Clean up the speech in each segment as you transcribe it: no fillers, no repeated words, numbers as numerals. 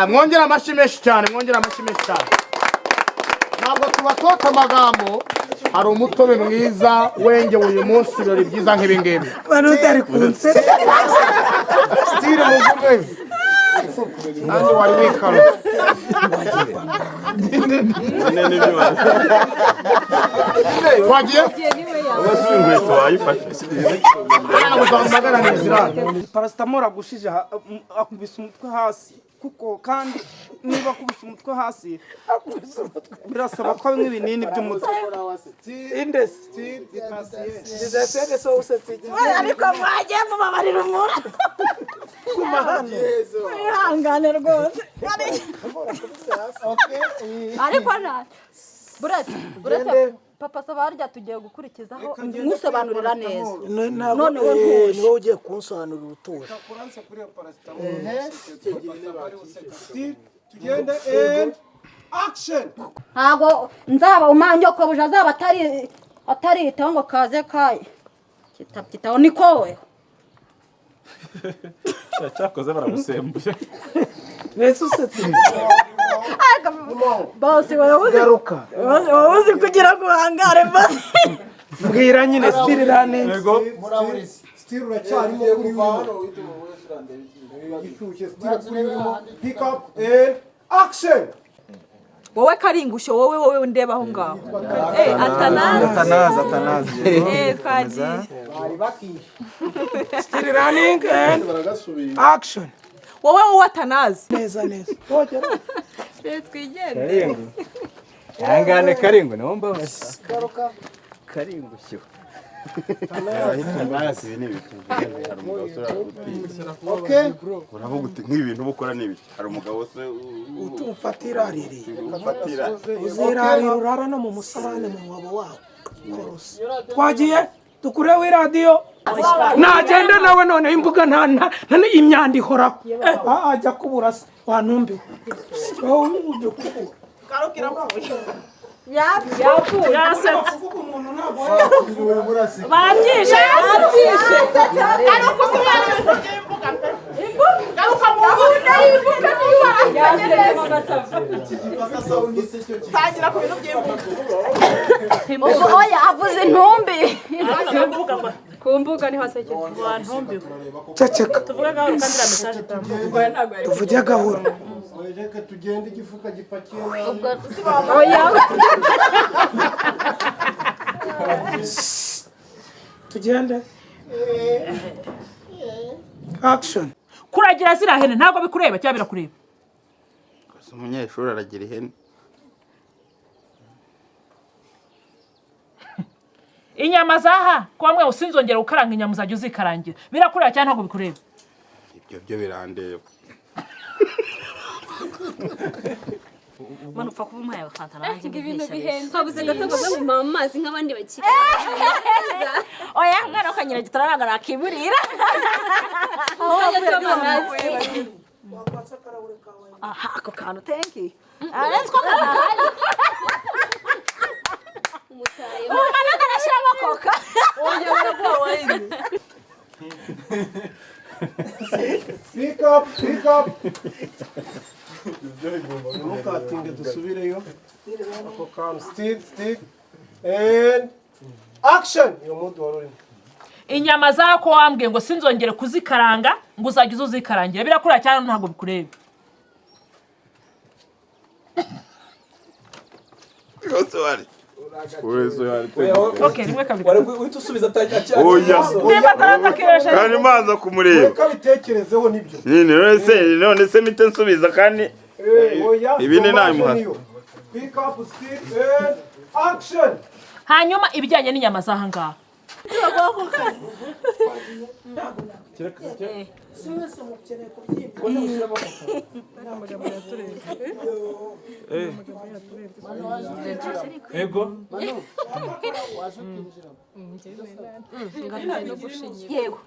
mwongera amashyi menshi cyane ntabwo tubatota amagambo hari umutobe mwiza wenge uyu munsi ibirori byiza nk'ibi ngibi utari kunsetsa stile muvuge nanjye wari wikaro twagiye inkweto wayifashe paracetamol agushije akubise umutwe hasi kuko kandi niba akubise umutwe hasi birasaba ko bimwe ibinini by'umutwe indesi dizasede so usetse ariko mwagiye mubabarira umuntu ihangane rwose ariko buretse papa sabarya tugiye gukurikizaho musobanurira neza none wowe niwe ugiye kunsobanurira urutura tugende and action ntago nzaba umanyo ko buja azaba atari itango kaze kaye kitapitaho niko we cyakoze baragusembuye nese usetse bose wabuze kugira ngo uhangare bose mbwira nyine stile running yego stile uracyarimo kuri pick up and action wowe karingusho wowe ndeba aho ngaho atanaza twagiye stile running and action wowe atanazi neza twigende yangane karingo nomba wese karingusho uravuga uti nk'ibintu bukora n'ibiki hari umugabo se ufatira uzirarira urara no mu musarane mu mwabo wawe twagiye dukureho iradiyo nagenda nawe none imbuga nta imyanda ihoraho ajya kubura se wantumbiwe yapfuye babyishe tagira ku bintu by'imbuga oya avuze intumbi ku mbuga ni hasekeje wantumbiwe ceceka tuvuga gahoro kandi la message tambuye tuvuge gahoro reka tugende igifuka gipakiye oya tugende action kuragira zirahene ntabwo bikureba cyangwa birakureba umunyeshuri aragira ihene inyama zaha kwa mwe usinzongera ukaranga inyama uzajya uzikarangira birakureba cyangwa ntabwo bikureba ibyo byo birandeba Manu upfa kuba umuhaye agafanta nanjye ibintu bihenze twabuze gatogoza mu amazi nk'abandi bakiri oya mwana ukanyira gitaranga nakiburira aha ako kantu thank you let's go umwana arashyiramo koka pick up ntukatinge dusubireyo ako kantu stick and action iyo mudu wari urimo inyama zako wambwiye ngo sinzongere kuzikaranga ngo uzajya uzikarangira birakureba cyane ntabwo bikureba okay rimwe kabiri uhita usubiza oya niba atarakesha kandi manza kumureba ukabitekerezeho nibyo none se mite nsubiza kandi ibindi nabimuha pick up stick and action hanyuma ibijyanye n'inyama zaha ngaha ego yego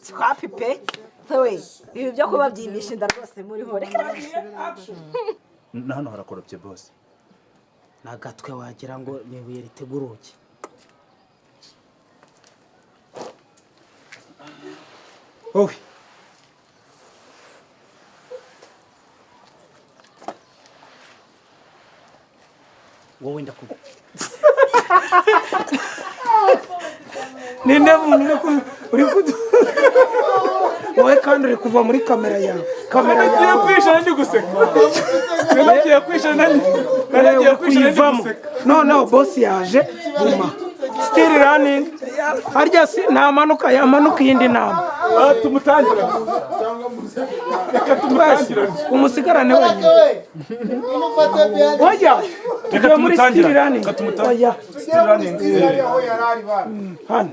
twapipe we ibi byo kubabyimbisha inda rwose muriho reka na hano harakorobye boss. nagatwe wagira ngo ni ibuye riteguruke. wowe wowe ndakuga ninde muntu uri kudu wowe kandi uri kuva muri kamera yawe Nagiye kwishana ndi guseka. Nagiye kwishana kuyivamo noneho boss yaje guma still running harya si ntamanuka yamanuka iyindi nama tumutangira. Reka tumutangira. umusigarane wenyine oya Reka muri still tumutangira. running oya Still running. hano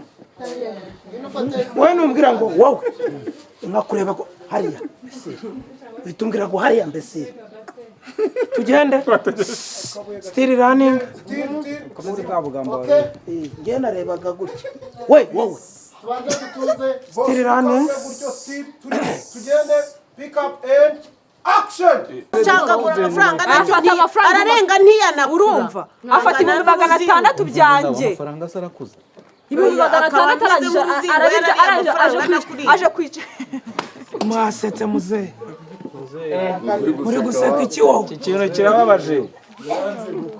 wowe numbwira ngo wowe nkakureba ko hariya uhita umbwira ngo hariya mbese tugende still running Komeze kabugambo. nge narebaga gutya we wowe still running tugende pick up and action. cyangagura amafaranga afata amafaranga ararenga ntiyana urumva afata 600 byanjye Amafaranga sarakuze. 600 aje kwica mwasetse muzehe muri guseka iki wowe Ikintu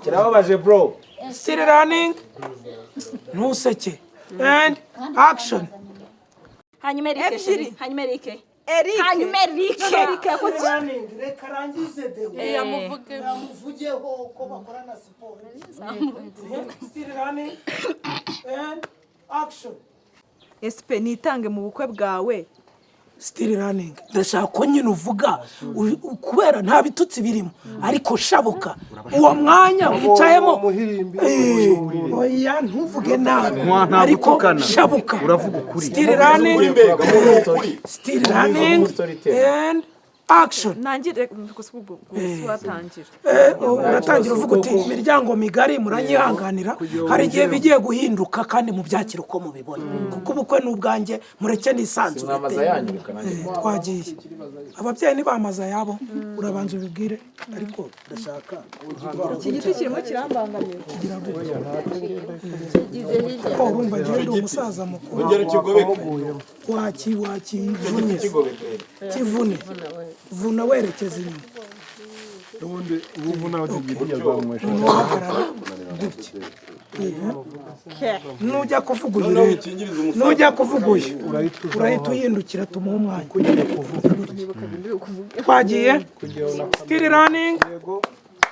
kirababaje bro. still running ntuseke and action hanyuma Eric reka arangize de yamuvugeho ko bakorana siporo. still running and action esipe nitange mu bukwe bwawe still running ndashaka ko nyine uvuga kubera nta bitutsi birimo ariko shabuka uwo mwanya wicayemo oya ntuvuge nabi ariko shabuka uravuga ukuri still running and action nangire watangira uratangira uvuga uti imiryango migari muranyihanganira hari igihe bigiye guhinduka kandi mubyakira uko mubibona kuko ubukwe n'ubwanjye mureke nisanzure twagiye ababyeyi ntibamaza yabo urabanza ubibwire ariko ndashaka iki giti kirimo kirambangamira urumva ngewe ndi umusaza mukuru kivune vuna werekeza inyuma nujya kuvuga uyu rero nujya kuvuga uyu urahita uhindukira tumuha umwanya twagiye still running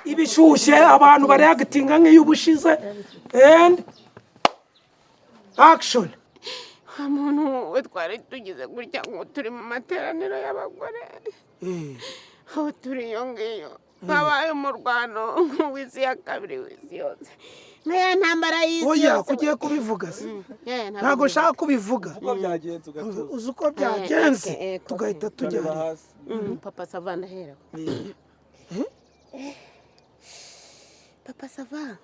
ibishyushye abantu bareagitinga nk'iyo ubushize and action umuntu we twari tugize gutya ngo turi mu materaniro y'abagore aho turi iyo ngiyo habaye umurwano w'isi ya kabiri w'isi yose nkaya ntambara y'isi yose oya kugiye kubivuga se ntabwo nshaka kubivuga uzi uko byagenze tugahita tujya hasi papa sava ndahera papa sava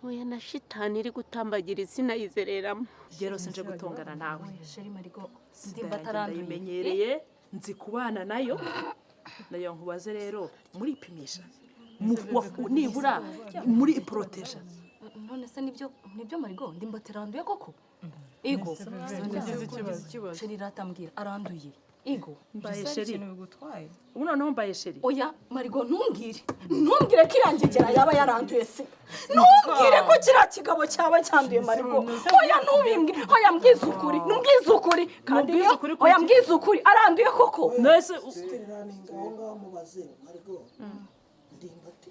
oya na shitani iri gutambagira izina yizereramo rero sinje gutongana nawe sheri marigo ndimba taranduye nzi kubana nayo nkubaze rero muripimisha nibura muri iporoteja none se nibyo marigo ndimba taranduye koko ego sheri ratambwira aranduye ego mbaye sheri ubu noneho mbaye sheri oya marigo ntumbwire ko irangegera yaba yaranduye se ntumbwire ko kiriya kigabo cyaba cyanduye marigo oya ntubimbwire oya mbwize ukuri kandi oya mbwize ukuri aranduye koko nese aho ngaho mubaze marigo ndimbati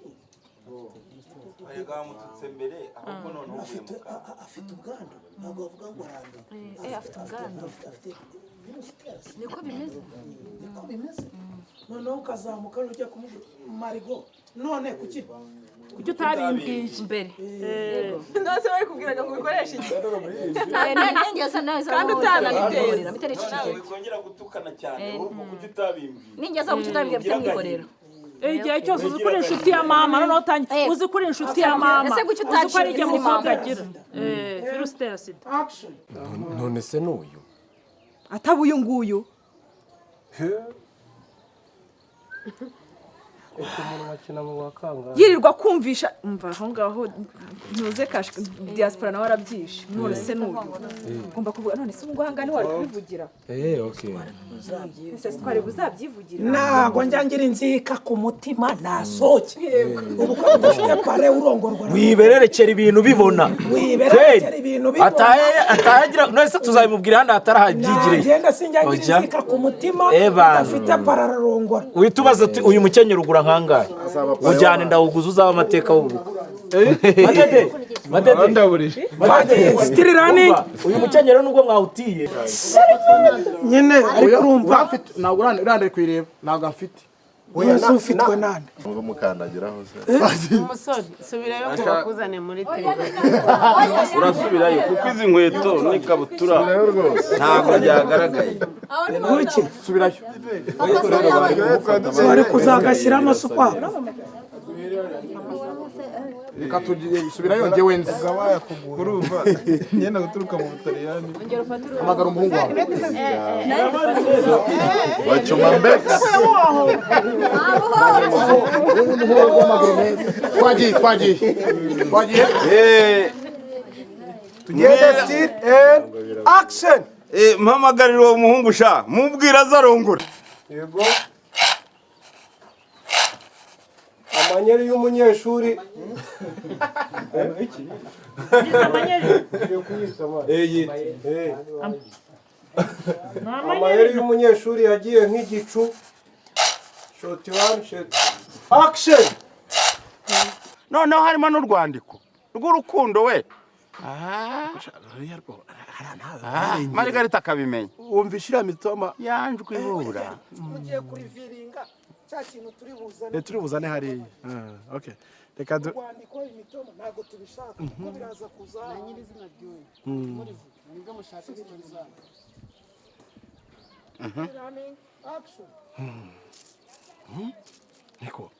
afite ubwandu ntabwo bavuga ngo aranduye afite ubwandu niko bimeze noneho ukazamuka ujya kumubwira marigo none kuki utabimbwiye mbere ndose bari kubwiraga ngo bikoreshe iki kandi utanabitera wikongera gutukana cyane ahubwo kuki utabimbwiye ningeza guca utabibwira byamwikorera igihe cyose uzi kuri inshuti ya mama noneho utangiye uzi kuri inshuti ya mama uzi ko ari igihe mukobwa agira virusi itera sida none se n'uyu ataba uyu nguyu yirirwa kumvisha umva aho ngaho ntuze kashi diaspora nawe arabyishe none se n'uyu ugomba kuvuga none se ubwo hangane wari kubivugira okay ese twari buzabyivugira ntago njyangira inzika ku mutima nasoke ubu ko dufite pare urongorwa wibererekera ibintu bibona wibererekera ibintu bibona atahagira none se tuzabimubwira handi atarahabyigire ngenda sinjyangira inzika ku mutima udafite pare ararongora witubaza ati uyu mukenyero ugura nkangahe ujyane ndawuguza uzaba amateka w'ubukwe Madede ndaburije still running uyu mukenyero nubwo mwawutiye nyene ariko urumva ntabwo urande kwireba ntabwo afite wese ufitwe nande ngo mukandagiraho se umusore subirayo ko bakuzane muri televiziyo urasubirayo kuko izi nkweto n'ikabutura ntabwo byagaragaye kuki subirayo bari kuzagashyira amasupa reka subirayo njyewe nzi urumva nyenda guturuka mu Butaliyani amagara umuhungu wawe bacuma mbega twagiye tugende still and action mpamagarira uwo muhungu sha mubwira azarongora yego amanyeri y'umunyeshuri amayeri y'umunyeshuri yagiye nk'igicu shoti wani shoti action noneho harimo n'urwandiko rw'urukundo we Margarita akabimenya wumvisha iriya mitoma yanjwe ibura mugiye kuriviringa cya kintu turi buzane hariya okay reka kwandiko imitoma ntago tubishaka kuko biraza kuza nyirizina ry'uyu muri nibwo mushaka kubiza running action niko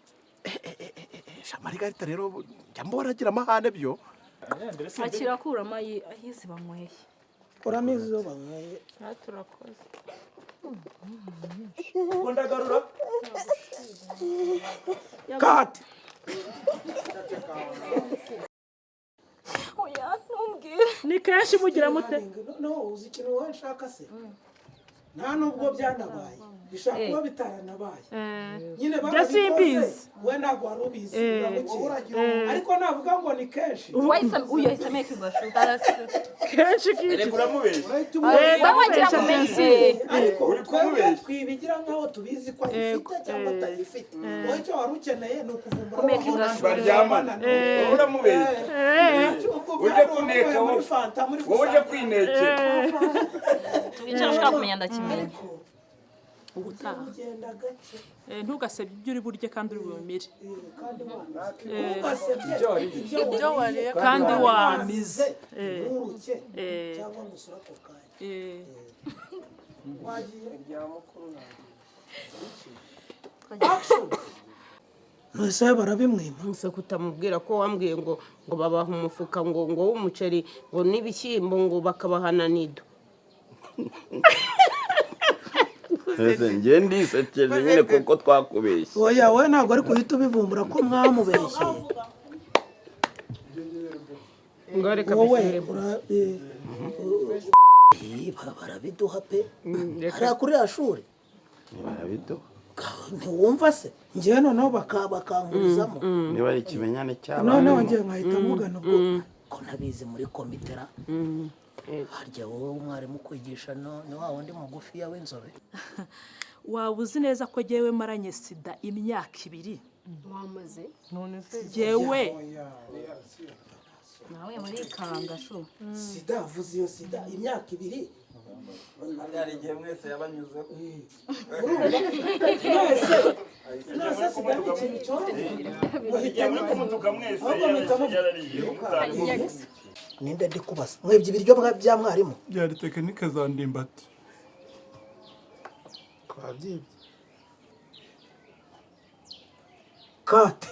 Margarita rero jambo baragira amahane byo akira kurama ahizi banyweye uramizi zo banyweye turakoze ndagarura kati oya ntumbwire ni kenshi mugira mute no uzi ikintu wowe nshaka se nta nubwo byanabaye bishaka kuba bitaranabaye nyine simbizi we ntabwo wari ubizi ariko navuga ngo ni kenshi uyu yahise ameka igashuka kenshi kiki reka uramubeshya ariko twebwe twibigira nk'aho tubizi ko ifite cyangwa atayifite wowe icyo wari ukeneye ni ukuvumbura baryamana uramubeshya uje kuneka wowe uje kwinekera icyo nashaka kumenya ndakimenya ubutaha ntugasebye ibyo uri burye kandi uri bumire ibyo wariye kandi wamize cyangwa ngo usura ako kanya wagiye Nose barabimwima nse kutamubwira ko wambwiye ngo babaha umufuka ngo w'umuceri ngo n'ibishyimbo ngo bakabahana nido njye ndisekeje nyine kuko twakubeshye oya wowe ntabwo ari kuhita ubivumbura ko mwamubeshye wowe barabiduha pe hariya kuri ya shuri barabiduha ntiwumva se njyewe noneho bakangurizamo niba ari ikimenyane cyabo noneho njyewe nkahita mugana ubwo ko nabizi muri komitera harya wowe umwarimu kwigisha ni wa wundi mugufiya w'inzobe waba uzi neza ko jyewe maranye sida imyaka 2 wamaze jyewe nawe muri kanga sho sida avuze iyo sida imyaka 2 hari igihe mwese yabanyuzeho mwese sida ni ikintu cyoroshye ninde ndi kubaza mwebye ibiryo bya mwarimu byari tekinike za ndimbati twabyibye kate